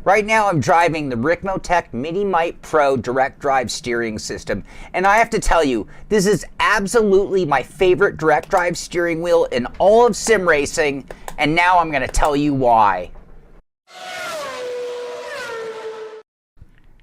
Right now I'm driving the Ricmotech MiniMite Pro direct drive steering system, and I have to tell you, this is absolutely my favorite direct drive steering wheel in all of sim racing, and now I'm going to tell you why.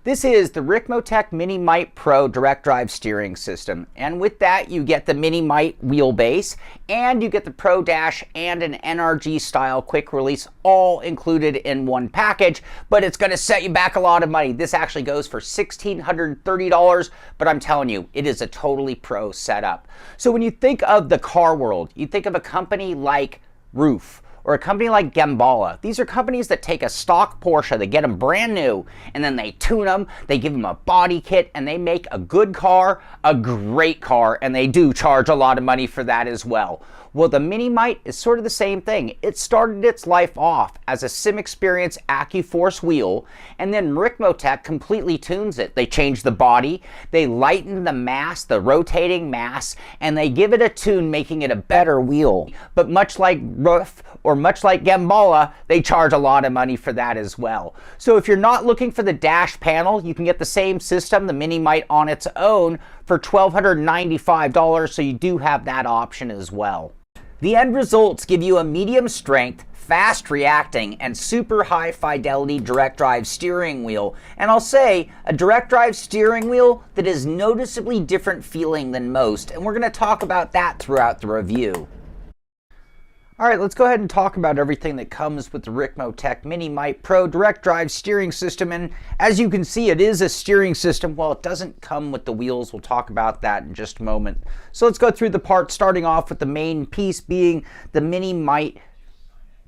This is the Ricmotech MiniMite Pro direct drive steering system, and with that you get the MiniMite wheelbase, and you get the Pro Dash and an NRG style quick release all included in one package, but it's going to set you back a lot of money. This actually goes for $1,630, but I'm telling you, it is a totally pro setup. So when you think of the car world, you think of a company like Roof, or a company like Gambala. These are companies that take a stock Porsche, they get them brand new, and then they tune them, they give them a body kit, and they make a good car, a great car, and they do charge a lot of money for that as well. Well, the MiniMite is sort of the same thing. It started its life off as a Sim Experience AccuForce wheel, and then Ricmotech completely tunes it. They change the body, they lighten the mass, the rotating mass, and they give it a tune, making it a better wheel. But much like Roof or much like Gambala, they charge a lot of money for that as well. So if you're not looking for the dash panel, you can get the same system, the MiniMite, on its own for $1,295, so you do have that option as well. The end results give you a medium strength, fast reacting, and super high fidelity direct drive steering wheel. And I'll say, a direct drive steering wheel that is noticeably different feeling than most, and we're going to talk about that throughout the review. Alright, let's go ahead and talk about everything that comes with the Ricmotech MiniMite Pro direct drive steering system. And as you can see, it is a steering system. Well, it doesn't come with the wheels. We'll talk about that in just a moment. So let's go through the parts, starting off with the main piece being the MiniMite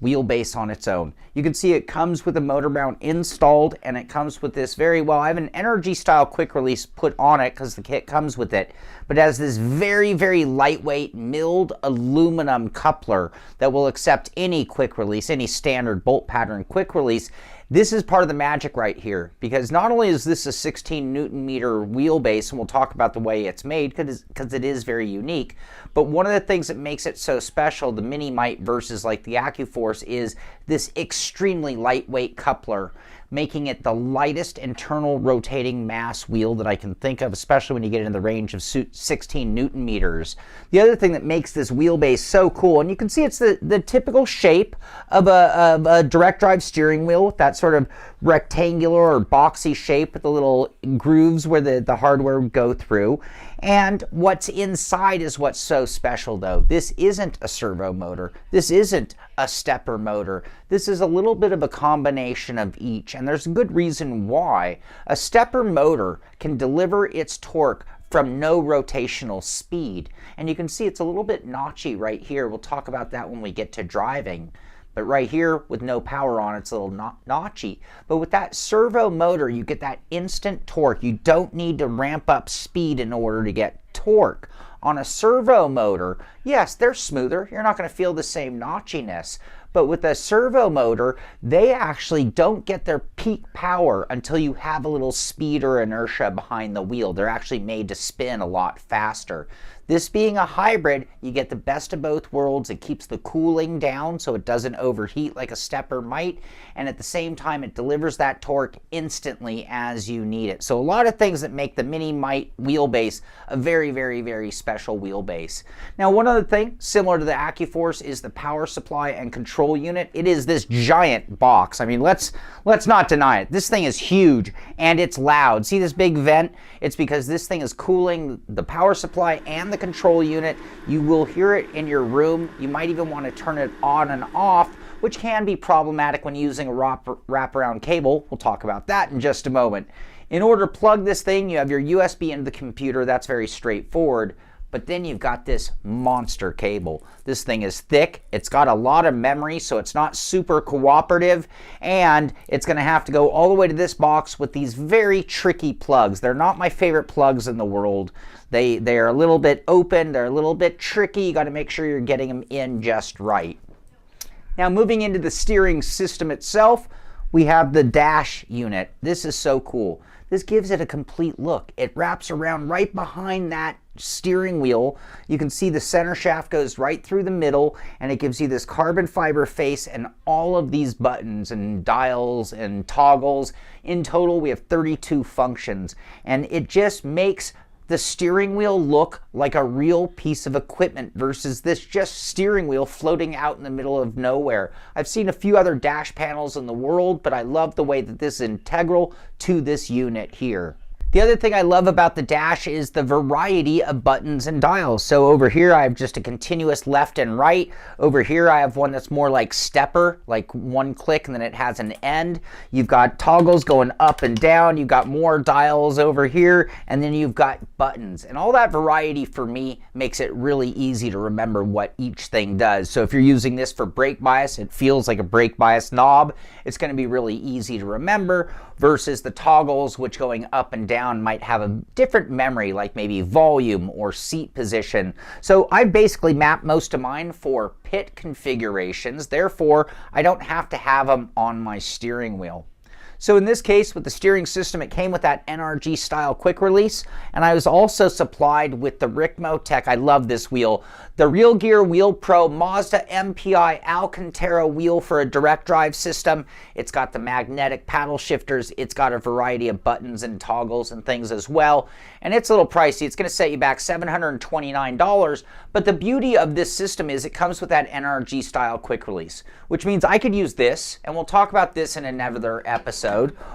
wheelbase on its own. You can see it comes with a motor mount installed, and it comes with this very well, I have an NRG style quick release put on it because the kit comes with it, but it has this very, very lightweight milled aluminum coupler that will accept any quick release, any standard bolt pattern quick release. This is part of the magic right here, because not only is this a 16 Newton meter wheelbase, and we'll talk about the way it's made because it is very unique, but one of the things that makes it so special, the MiniMite versus like the AccuForce, is this extremely lightweight coupler, making it the lightest internal rotating mass wheel that I can think of, especially when you get in the range of 16 Newton meters. The other thing that makes this wheelbase so cool, and you can see it's the typical shape of a direct drive steering wheel, with that sort of rectangular or boxy shape with the little grooves where the hardware would go through. And what's inside is what's so special though. This isn't a servo motor. This isn't a stepper motor. This is a little bit of a combination of each, and there's a good reason why. A stepper motor can deliver its torque from no rotational speed. And you can see it's a little bit notchy right here. We'll talk about that when we get to driving. But right here, with no power on, it's a little notchy. But with that servo motor, you get that instant torque. You don't need to ramp up speed in order to get torque. On a servo motor, yes, they're smoother. You're not going to feel the same notchiness. But with a servo motor, they actually don't get their peak power until you have a little speed or inertia behind the wheel. They're actually made to spin a lot faster. This being a hybrid, you get the best of both worlds. It keeps the cooling down so it doesn't overheat like a stepper might, and at the same time it delivers that torque instantly as you need it. So a lot of things that make the MiniMite wheelbase a very, very, very special wheelbase. Now, one other thing similar to the AccuForce is the power supply and control unit. It is this giant box. I mean, let's not deny it. This thing is huge and it's loud. See this big vent? It's because this thing is cooling the power supply and the control unit. You will hear it in your room. You might even want to turn it on and off, which can be problematic when using a wraparound cable. We'll talk about that in just a moment. In order to plug this thing, you have your USB into the computer. That's very straightforward. But then you've got this monster cable. This thing is thick, it's got a lot of memory, so it's not super cooperative, and it's going to have to go all the way to this box with these very tricky plugs. They're not my favorite plugs in the world. They are a little bit open, they're a little bit tricky. You got to make sure you're getting them in just right. Now, moving into the steering system itself, we have the dash unit. This is so cool. This gives it a complete look. It wraps around right behind that steering wheel. You can see the center shaft goes right through the middle, and it gives you this carbon fiber face and all of these buttons and dials and toggles. In total, we have 32 functions, and it just makes the steering wheel look like a real piece of equipment versus this just steering wheel floating out in the middle of nowhere. I've seen a few other dash panels in the world, but I love the way that this is integral to this unit here. The other thing I love about the dash is the variety of buttons and dials. So over here I have just a continuous left and right. Over here I have one that's more like stepper, like one click and then it has an end. You've got toggles going up and down. You've got more dials over here, and then you've got buttons. And all that variety for me makes it really easy to remember what each thing does. So if you're using this for brake bias, it feels like a brake bias knob. It's going to be really easy to remember versus the toggles, which going up and down might have a different memory, like maybe volume or seat position. So I basically map most of mine for pit configurations. Therefore, I don't have to have them on my steering wheel. So in this case, with the steering system, it came with that NRG style quick release, and I was also supplied with the Ricmotech, I love this wheel, the Real Gear Wheel Pro Mazda MPI Alcantara wheel for a direct drive system. It's got the magnetic paddle shifters, it's got a variety of buttons and toggles and things as well, and it's a little pricey. It's going to set you back $729, but the beauty of this system is it comes with that NRG style quick release, which means I could use this, and we'll talk about this in another episode,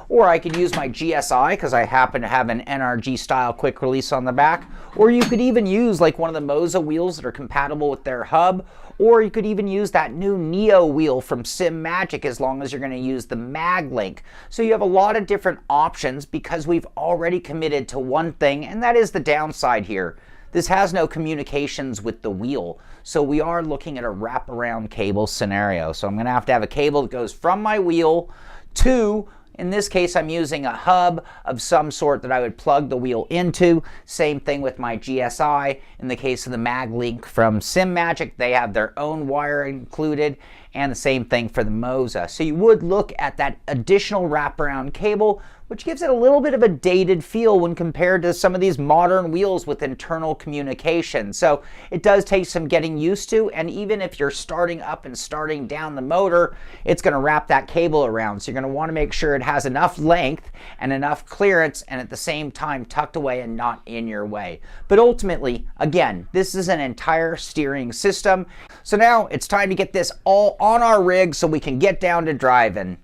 or I could use my GSI because I happen to have an NRG style quick release on the back, or you could even use like one of the Moza wheels that are compatible with their hub, or you could even use that new Neo wheel from SimMagic as long as you're going to use the MagLink. So you have a lot of different options because we've already committed to one thing, and that is the downside here. This has no communications with the wheel, so we are looking at a wraparound cable scenario. So I'm going to have a cable that goes from my wheel to, in this case, I'm using a hub of some sort that I would plug the wheel into. Same thing with my GSI. In the case of the MagLink from SimMagic, they have their own wire included, and the same thing for the Moza. So you would look at that additional wraparound cable, which gives it a little bit of a dated feel when compared to some of these modern wheels with internal communication. So it does take some getting used to, and even if you're starting up and starting down the motor, it's going to wrap that cable around. So you're going to want to make sure it has enough length and enough clearance, and at the same time tucked away and not in your way. But ultimately, again, this is an entire steering system. So now it's time to get this all on our rig so we can get down to driving.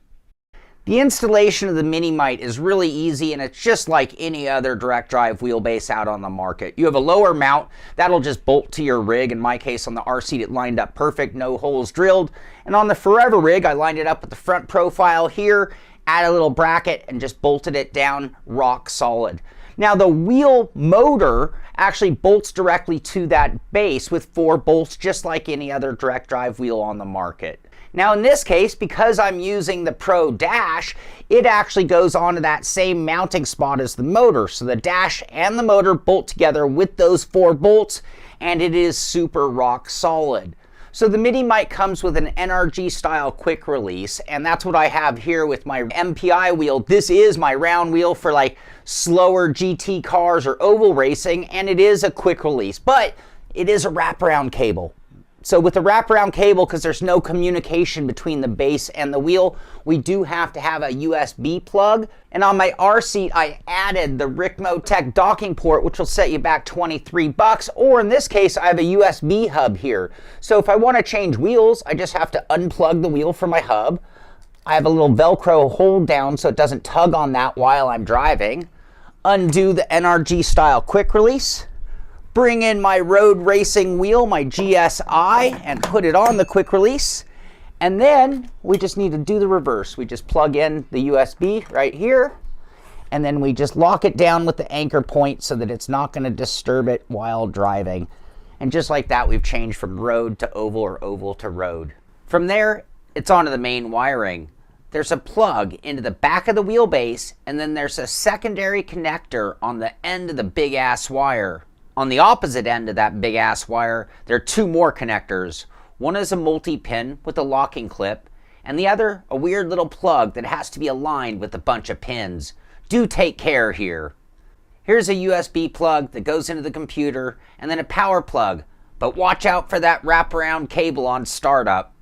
The installation of the MiniMite is really easy, and it's just like any other direct drive wheelbase out on the market. You have a lower mount that'll just bolt to your rig. In my case, on the R seat, it lined up perfect, no holes drilled. And on the Forever rig, I lined it up with the front profile here, add a little bracket, and just bolted it down rock solid. Now the wheel motor actually bolts directly to that base with 4 bolts, just like any other direct drive wheel on the market. Now in this case, because I'm using the Pro Dash, it actually goes onto that same mounting spot as the motor. So the dash and the motor bolt together with those 4 bolts, and it is super rock solid. So the MiniMite comes with an NRG style quick release, and that's what I have here with my MPI wheel. This is my round wheel for like slower GT cars or oval racing, and it is a quick release, but it is a wraparound cable. So with the wraparound cable, because there's no communication between the base and the wheel, we do have to have a USB plug. And on my R seat, I added the Ricmotech docking port, which will set you back $23. Or in this case, I have a USB hub here. So if I want to change wheels, I just have to unplug the wheel from my hub. I have a little Velcro hold down so it doesn't tug on that while I'm driving. Undo the NRG style quick release. Bring in my road racing wheel, my GSI, and put it on the quick release. And then we just need to do the reverse. We just plug in the USB right here, and then we just lock it down with the anchor point so that it's not going to disturb it while driving. And just like that, we've changed from road to oval or oval to road. From there, it's onto the main wiring. There's a plug into the back of the wheelbase, and then there's a secondary connector on the end of the big ass wire. On the opposite end of that big ass wire, there are 2 more connectors. One is a multi-pin with a locking clip, and the other a weird little plug that has to be aligned with a bunch of pins. Do take care here. Here's a USB plug that goes into the computer, and then a power plug, but watch out for that wraparound cable on startup.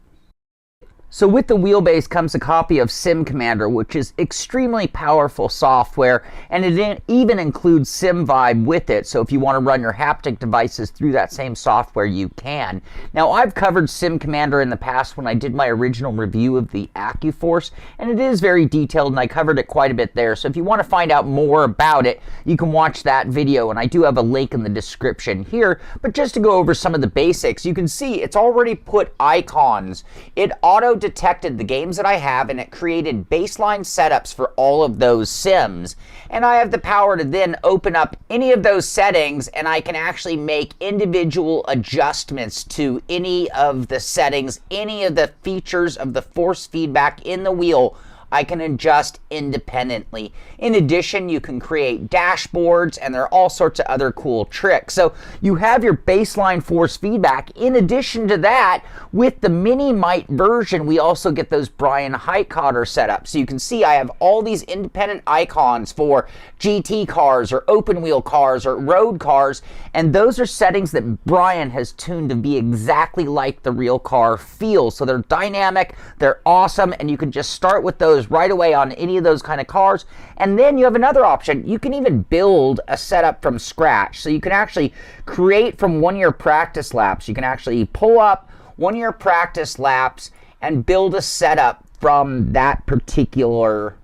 So with the wheelbase comes a copy of Sim Commander, which is extremely powerful software, and it even includes SimVibe with it, so if you want to run your haptic devices through that same software, you can. Now, I've covered Sim Commander in the past when I did my original review of the AccuForce, and it is very detailed, and I covered it quite a bit there, so if you want to find out more about it, you can watch that video, and I do have a link in the description here, but just to go over some of the basics, you can see it's already put icons. It auto-detected the games that I have, and it created baseline setups for all of those sims, and I have the power to then open up any of those settings, and I can actually make individual adjustments to any of the settings, any of the features of the force feedback in the wheel I can adjust independently. In addition, you can create dashboards, and there are all sorts of other cool tricks. So you have your baseline force feedback. In addition to that, with the MiniMite version, we also get those Brian Highcotter setups. So you can see I have all these independent icons for GT cars or open wheel cars or road cars, and those are settings that Brian has tuned to be exactly like the real car feels. So they're dynamic, they're awesome, and you can just start with those right away on any of those kind of cars. And then you have another option. You can even build a setup from scratch. So you can actually create from one of your practice laps. You can actually pull up one of your practice laps and build a setup from that particular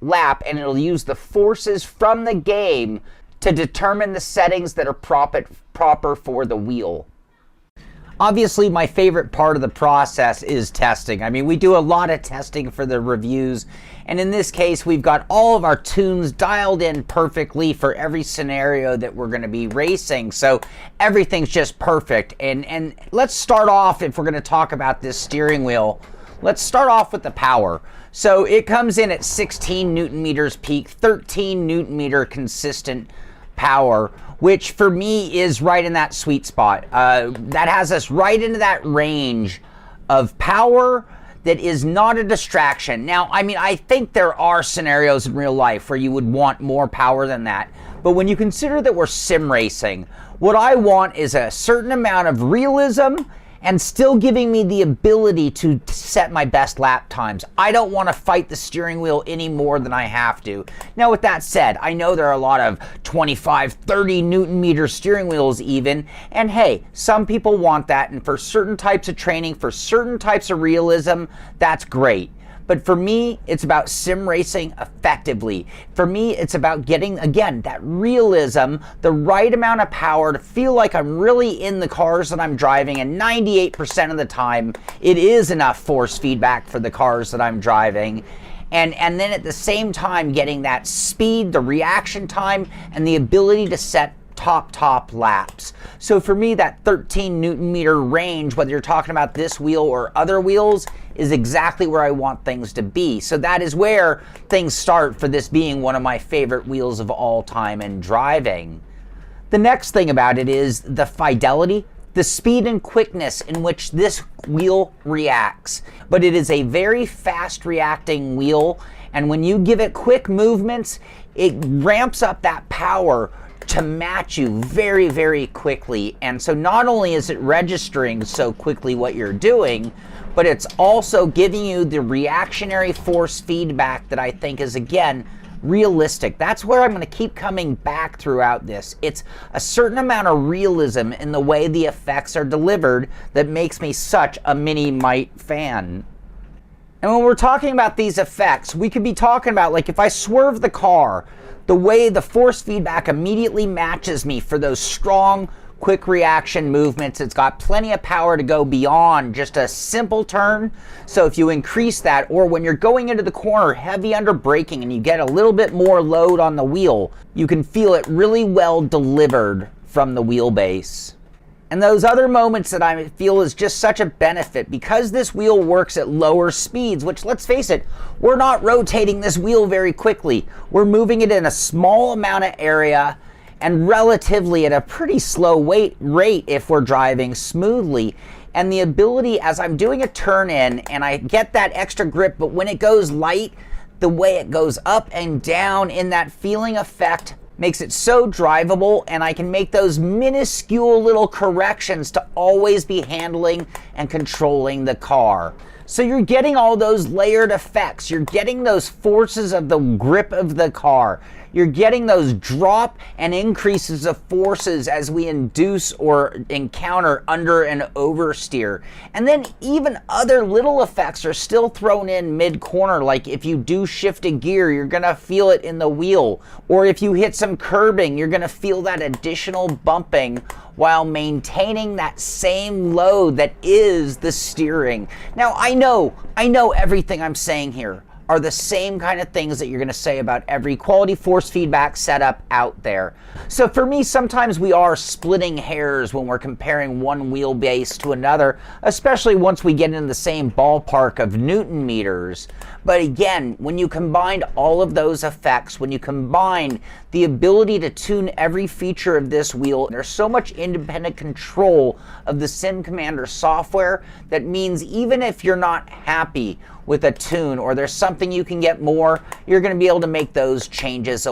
lap, and it'll use the forces from the game to determine the settings that are proper for the wheel. Obviously, my favorite part of the process is testing. I mean, we do a lot of testing for the reviews, and in this case, we've got all of our tunes dialed in perfectly for every scenario that we're going to be racing, so everything's just perfect. And let's start off, if we're going to talk about this steering wheel, let's start off with the power. So it comes in at 16 Newton meters peak, 13 Newton meter consistent power, which for me is right in that sweet spot. That has us right into that range of power that is not a distraction. Now, I mean, I think there are scenarios in real life where you would want more power than that, but when you consider that we're sim racing, what I want is a certain amount of realism and still giving me the ability to set my best lap times. I don't want to fight the steering wheel any more than I have to. Now, with that said, I know there are a lot of 25, 30 Newton meter steering wheels even, and hey, some people want that, and for certain types of training, for certain types of realism, that's great. But for me, it's about sim racing effectively. For me, it's about getting, again, that realism, the right amount of power to feel like I'm really in the cars that I'm driving, and 98% of the time, it is enough force feedback for the cars that I'm driving. And then at the same time, getting that speed, the reaction time, and the ability to set top laps. So for me, that 13 Newton meter range, whether you're talking about this wheel or other wheels, is exactly where I want things to be. So that is where things start for this being one of my favorite wheels of all time in driving. The next thing about it is the fidelity, the speed and quickness in which this wheel reacts. But it is a very fast reacting wheel, and when you give it quick movements, it ramps up that power to match you very, very quickly. And so not only is it registering so quickly what you're doing, but it's also giving you the reactionary force feedback that I think is, again, realistic. That's where I'm going to keep coming back throughout this. It's a certain amount of realism in the way the effects are delivered that makes me such a MiniMite fan. And when we're talking about these effects, we could be talking about, like, if I swerve the car, the way the force feedback immediately matches me for those strong, quick reaction movements. It's got plenty of power to go beyond just a simple turn. So if you increase that, or when you're going into the corner heavy under braking and you get a little bit more load on the wheel, you can feel it really well delivered from the wheelbase. And those other moments that I feel is just such a benefit because this wheel works at lower speeds, which, let's face it, we're not rotating this wheel very quickly. We're moving it in a small amount of area and relatively at a pretty slow rate if we're driving smoothly. and the ability as I'm doing a turn in and I get that extra grip, but when it goes light, the way it goes up and down in that feeling effect makes it so drivable, and I can make those minuscule little corrections to always be handling and controlling the car. So you're getting all those layered effects. You're getting those forces of the grip of the car. You're getting those drop and increases of forces as we induce or encounter under and oversteer. And then even other little effects are still thrown in mid-corner, like if you do shift a gear, you're gonna feel it in the wheel. Or if you hit some curbing, you're gonna feel that additional bumping while maintaining that same load that is the steering. Now, I know everything I'm saying here are the same kind of things that you're going to say about every quality force feedback setup out there. So for me, sometimes we are splitting hairs when we're comparing one wheelbase to another, especially once we get in the same ballpark of Newton meters. But again, when you combine all of those effects, when you combine the ability to tune every feature of this wheel, there's so much independent control of the Sim Commander software that means even if you're not happy with a tune or there's something you can get more, you're going to be able to make those changes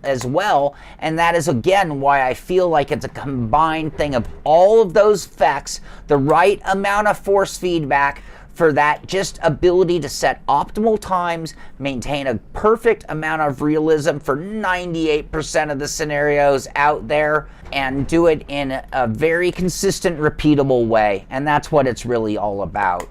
as well. And that is again why I feel like it's a combined thing of all of those effects, the right amount of force feedback for that just ability to set optimal times, maintain a perfect amount of realism for 98% of the scenarios out there, and do it in a very consistent, repeatable way. And that's what it's really all about.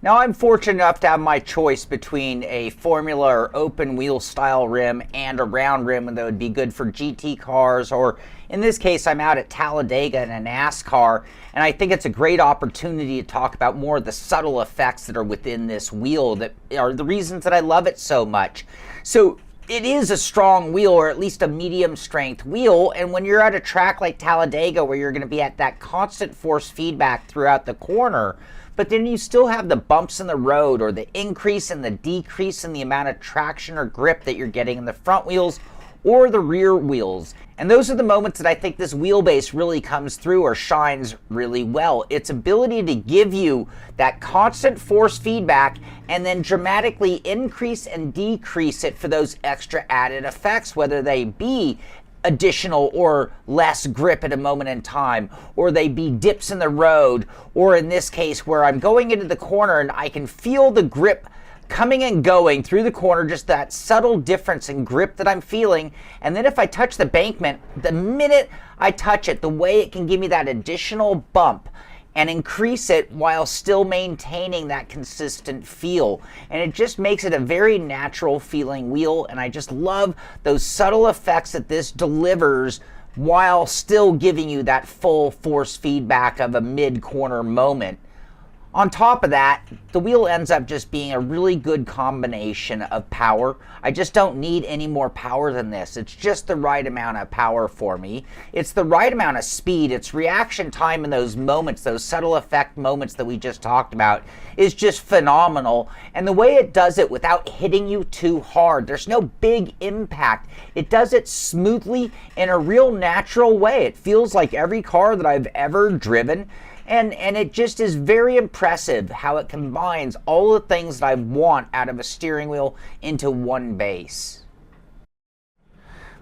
Now, I'm fortunate enough to have my choice between a formula or open wheel style rim and a round rim that would be good for GT cars, or in this case, I'm out at Talladega in a NASCAR, and I think it's a great opportunity to talk about more of the subtle effects that are within this wheel that are the reasons that I love it so much. So it is a strong wheel, or at least a medium strength wheel, and when you're at a track like Talladega where you're going to be at that constant force feedback throughout the corner, but then you still have the bumps in the road or the increase and the decrease in the amount of traction or grip that you're getting in the front wheels or the rear wheels. And those are the moments that I think this wheelbase really comes through or shines really well. Its ability to give you that constant force feedback and then dramatically increase and decrease it for those extra added effects, whether they be additional or less grip at a moment in time, or they be dips in the road, or in this case where I'm going into the corner and I can feel the grip coming and going through the corner, just that subtle difference in grip that I'm feeling. And then if I touch the bankment, the minute I touch it, the way it can give me that additional bump and increase it while still maintaining that consistent feel. And it just makes it a very natural feeling wheel, and I just love those subtle effects that this delivers while still giving you that full force feedback of a mid-corner moment. On top of that, the wheel ends up just being a really good combination of power. I just don't need any more power than this. It's just the right amount of power for me. It's the right amount of speed. Its reaction time in those moments, those subtle effect moments that we just talked about, is just phenomenal. And the way it does it without hitting you too hard, there's no big impact. It does it smoothly in a real natural way. It feels like every car that I've ever driven. And it just is very impressive how it combines all the things that I want out of a steering wheel into one base.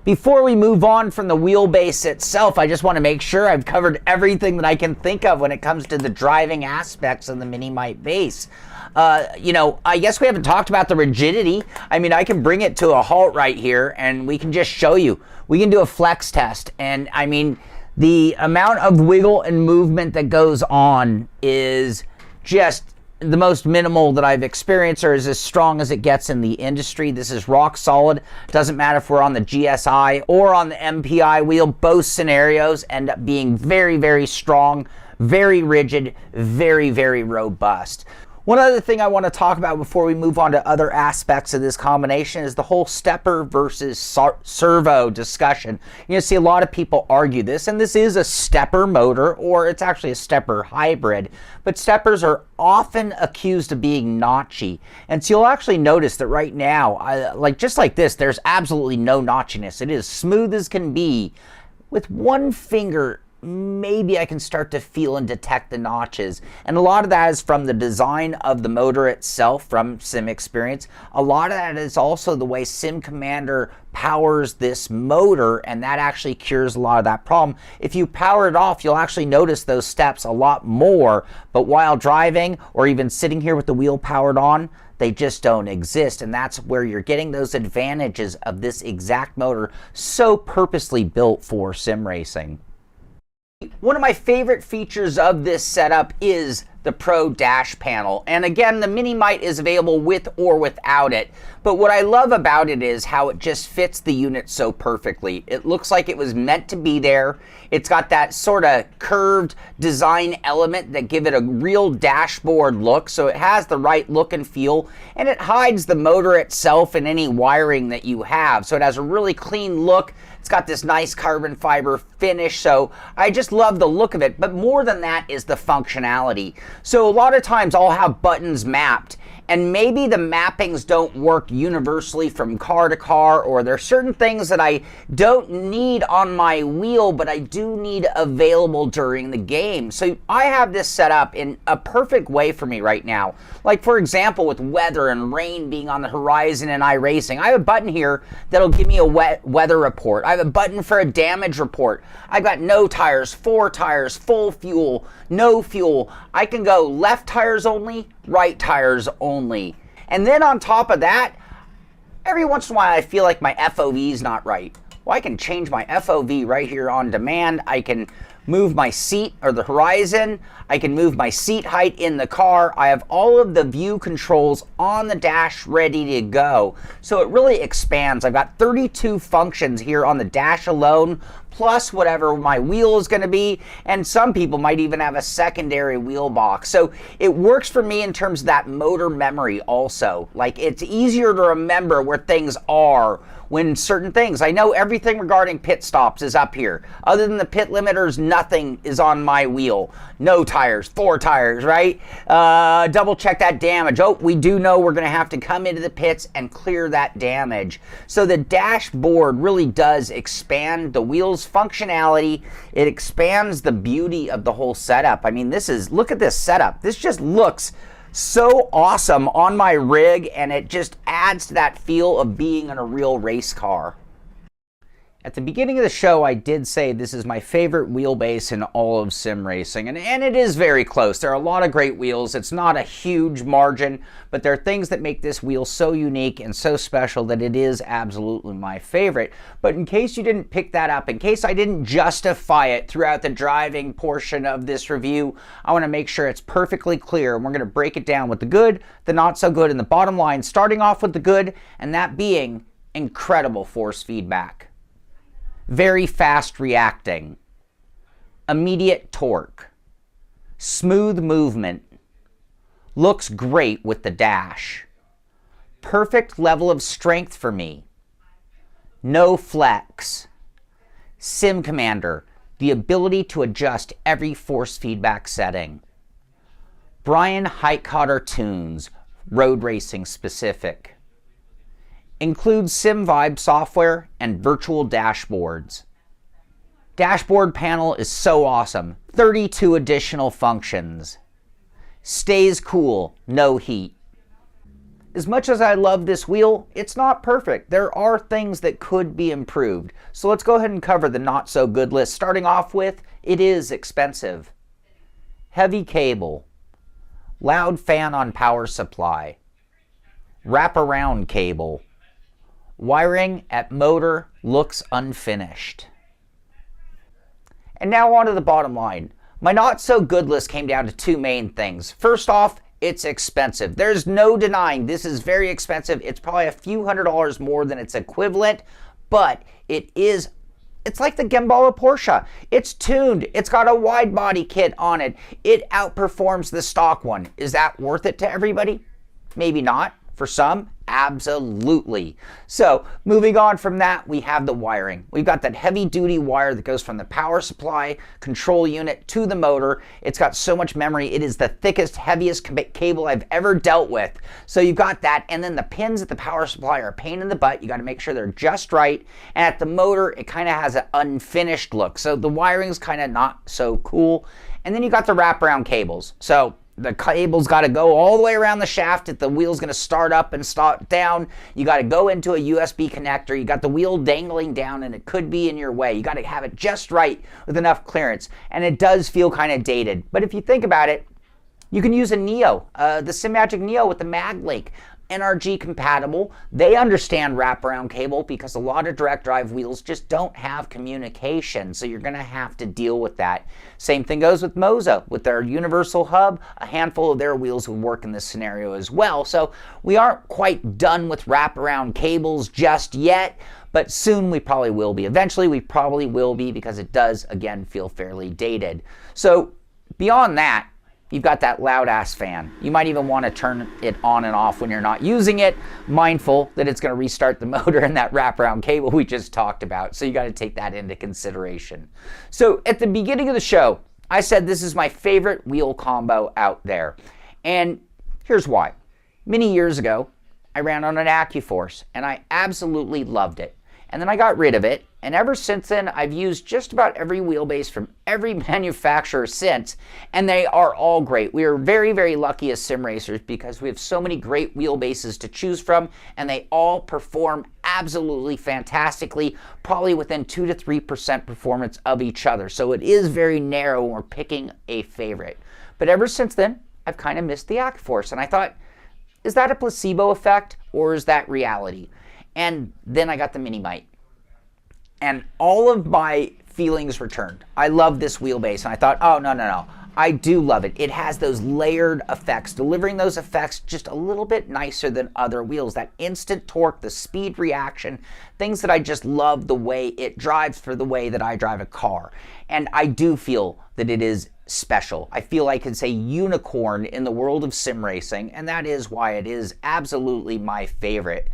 Before we move on from the wheelbase itself, I just want to make sure I've covered everything that I can think of when it comes to the driving aspects of the MiniMite base. I guess we haven't talked about the rigidity. I mean, I can bring it to a halt right here and we can just show you. We can do a flex test, and I mean, the amount of wiggle and movement that goes on is just the most minimal that I've experienced, or is as strong as it gets in the industry. This is rock solid. Doesn't matter if we're on the GSI or on the MPI wheel. Both scenarios end up being very, very strong, very rigid, very, very robust. One other thing I want to talk about before we move on to other aspects of this combination is the whole stepper versus servo discussion. You see a lot of people argue this, and this is a stepper motor, or it's actually a stepper hybrid, but steppers are often accused of being notchy. And so you'll actually notice that right now, just like this, there's absolutely no notchiness. It is smooth as can be, with one finger maybe I can start to feel and detect the notches. And a lot of that is from the design of the motor itself from Sim Experience. A lot of that is also the way Sim Commander powers this motor, and that actually cures a lot of that problem. If you power it off, you'll actually notice those steps a lot more, but while driving or even sitting here with the wheel powered on, they just don't exist, and that's where you're getting those advantages of this exact motor so purposely built for sim racing. One of my favorite features of this setup is the Pro dash panel, and again, the MiniMite is available with or without it, but what I love about it is how it just fits the unit so perfectly. It looks like it was meant to be there. It's got that sort of curved design element that give it a real dashboard look, so it has the right look and feel, and it hides the motor itself and any wiring that you have, so it has a really clean look. It's got this nice carbon fiber finish, so I just love the look of it, but more than that is the functionality. So a lot of times I'll have buttons mapped, and maybe the mappings don't work universally from car to car, or there's certain things that I don't need on my wheel, but I do need available during the game. So I have this set up in a perfect way for me right now. Like for example, with weather and rain being on the horizon in iRacing, I have a button here that'll give me a weather report. I have a button for a damage report. I've got no tires, 4 tires, full fuel, no fuel. I can go left tires only, right tires only. And then on top of that, every once in a while I feel like my FOV is not right. Well, I can change my FOV right here on demand. I can move my seat or the horizon. I can move my seat height in the car. I have all of the view controls on the dash ready to go. So it really expands. I've got 32 functions here on the dash alone, plus whatever my wheel is going to be, and some people might even have a secondary wheel box. So it works for me in terms of that motor memory also. Like it's easier to remember where things are when certain things. I know everything regarding pit stops is up here. Other than the pit limiters, nothing is on my wheel. No tires, 4 tires, right? Double check that damage. Oh, we do know we're gonna have to come into the pits and clear that damage. So the dashboard really does expand the wheel's functionality. It expands the beauty of the whole setup. I mean, look at this setup. This just looks so awesome on my rig, and it just adds to that feel of being in a real race car. At the beginning of the show, I did say this is my favorite wheelbase in all of sim racing, and it is very close. There are a lot of great wheels. It's not a huge margin, but there are things that make this wheel so unique and so special that it is absolutely my favorite. But in case you didn't pick that up, in case I didn't justify it throughout the driving portion of this review, I want to make sure it's perfectly clear, and we're going to break it down with the good, the not so good, and the bottom line, starting off with the good, and that being incredible force feedback. Very fast reacting, immediate torque, smooth movement, looks great with the dash, perfect level of strength for me, no flex, Sim Commander, the ability to adjust every force feedback setting, Brian Heitkotter tunes, road racing specific, includes SimVibe software and virtual dashboards. Dashboard panel is so awesome. 32 additional functions. Stays cool, no heat. As much as I love this wheel, it's not perfect. There are things that could be improved. So let's go ahead and cover the not so good list. Starting off with, it is expensive. Heavy cable. Loud fan on power supply. Wraparound cable. Wiring at motor looks unfinished. And now on to the bottom line. My not so good list came down to 2 main things. First off, it's expensive. There's no denying this is very expensive. It's probably a few $100s more than its equivalent, but it's like the Gembala Porsche. It's tuned. It's got a wide body kit on it. It outperforms the stock one. Is that worth it to everybody? Maybe not. For some, Absolutely. So moving on from that, we have the wiring. We've got that heavy duty wire that goes from the power supply control unit to the motor. It's got so much memory. It is the thickest, heaviest cable I've ever dealt with. So you've got that, and then the pins at the power supply are a pain in the butt. You got to make sure they're just right. And at the motor, it kind of has an unfinished look. So the wiring's kind of not so cool. And then you got the wraparound cables. So the cable's got to go all the way around the shaft if the wheel's going to start up and start down. You got to go into a USB connector. You got the wheel dangling down and it could be in your way. You got to have it just right with enough clearance. And it does feel kind of dated. But if you think about it, you can use a Neo, the SimMagic Neo with the MagLink. NRG compatible. They understand wraparound cable because a lot of direct drive wheels just don't have communication, so you're going to have to deal with that. Same thing goes with Moza. With their universal hub, a handful of their wheels would work in this scenario as well. So we aren't quite done with wraparound cables just yet, but soon we probably will be. Eventually we probably will be, because it does, again, feel fairly dated. So beyond that, you've got that loud ass fan. You might even want to turn it on and off when you're not using it, mindful that it's going to restart the motor and that wraparound cable we just talked about. So you got to take that into consideration. So at the beginning of the show, I said this is my favorite wheel combo out there. And here's why. Many years ago, I ran on an AccuForce and I absolutely loved it. And then I got rid of it, and ever since then I've used just about every wheelbase from every manufacturer since, and they are all great. We are very, very lucky as sim racers because we have so many great wheelbases to choose from, and they all perform absolutely fantastically, probably within 2 to 3% performance of each other. So it is very narrow when we're picking a favorite. But ever since then, I've kind of missed the AccuForce, and I thought, is that a placebo effect or is that reality? And then I got the MiniMite. And all of my feelings returned. I love this wheelbase. And I thought, oh, no. I do love it. It has those layered effects, delivering those effects just a little bit nicer than other wheels. That instant torque, the speed reaction, things that I just love the way it drives for the way that I drive a car. And I do feel that it is special. I feel I can say unicorn in the world of sim racing, and that is why it is absolutely my favorite.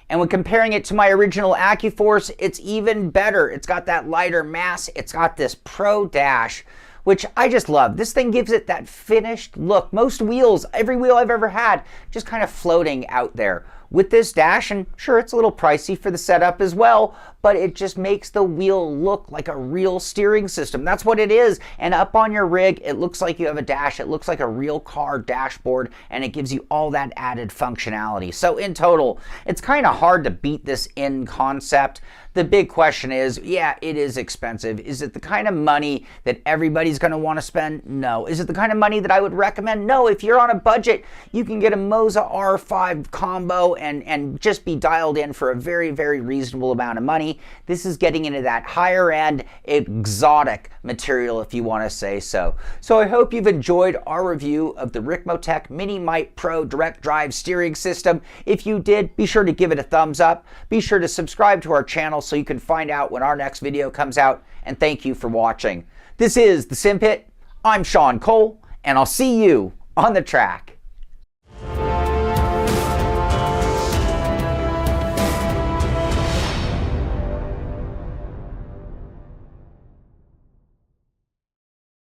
And when comparing it to my original AccuForce, it's even better. It's got that lighter mass. It's got this Pro dash, which I just love. This thing gives it that finished look. Most wheels, every wheel I've ever had, just kind of floating out there. With this dash, and sure, it's a little pricey for the setup as well, but it just makes the wheel look like a real steering system. That's what it is. And up on your rig, it looks like you have a dash. It looks like a real car dashboard, and it gives you all that added functionality. So in total, it's kind of hard to beat this in concept. The big question is, yeah, it is expensive. Is it the kind of money that everybody's going to want to spend? No. Is it the kind of money that I would recommend? No. If you're on a budget, you can get a Moza R5 combo and just be dialed in for a very, very reasonable amount of money. This is getting into that higher end exotic material, if you want to say so. So I hope you've enjoyed our review of the Ricmotech MiniMite Pro direct drive steering system. If you did, be sure to give it a thumbs up. Be sure to subscribe to our channel so you can find out when our next video comes out. And thank you for watching. This is the Simpit. I'm Sean Cole, and I'll see you on the track.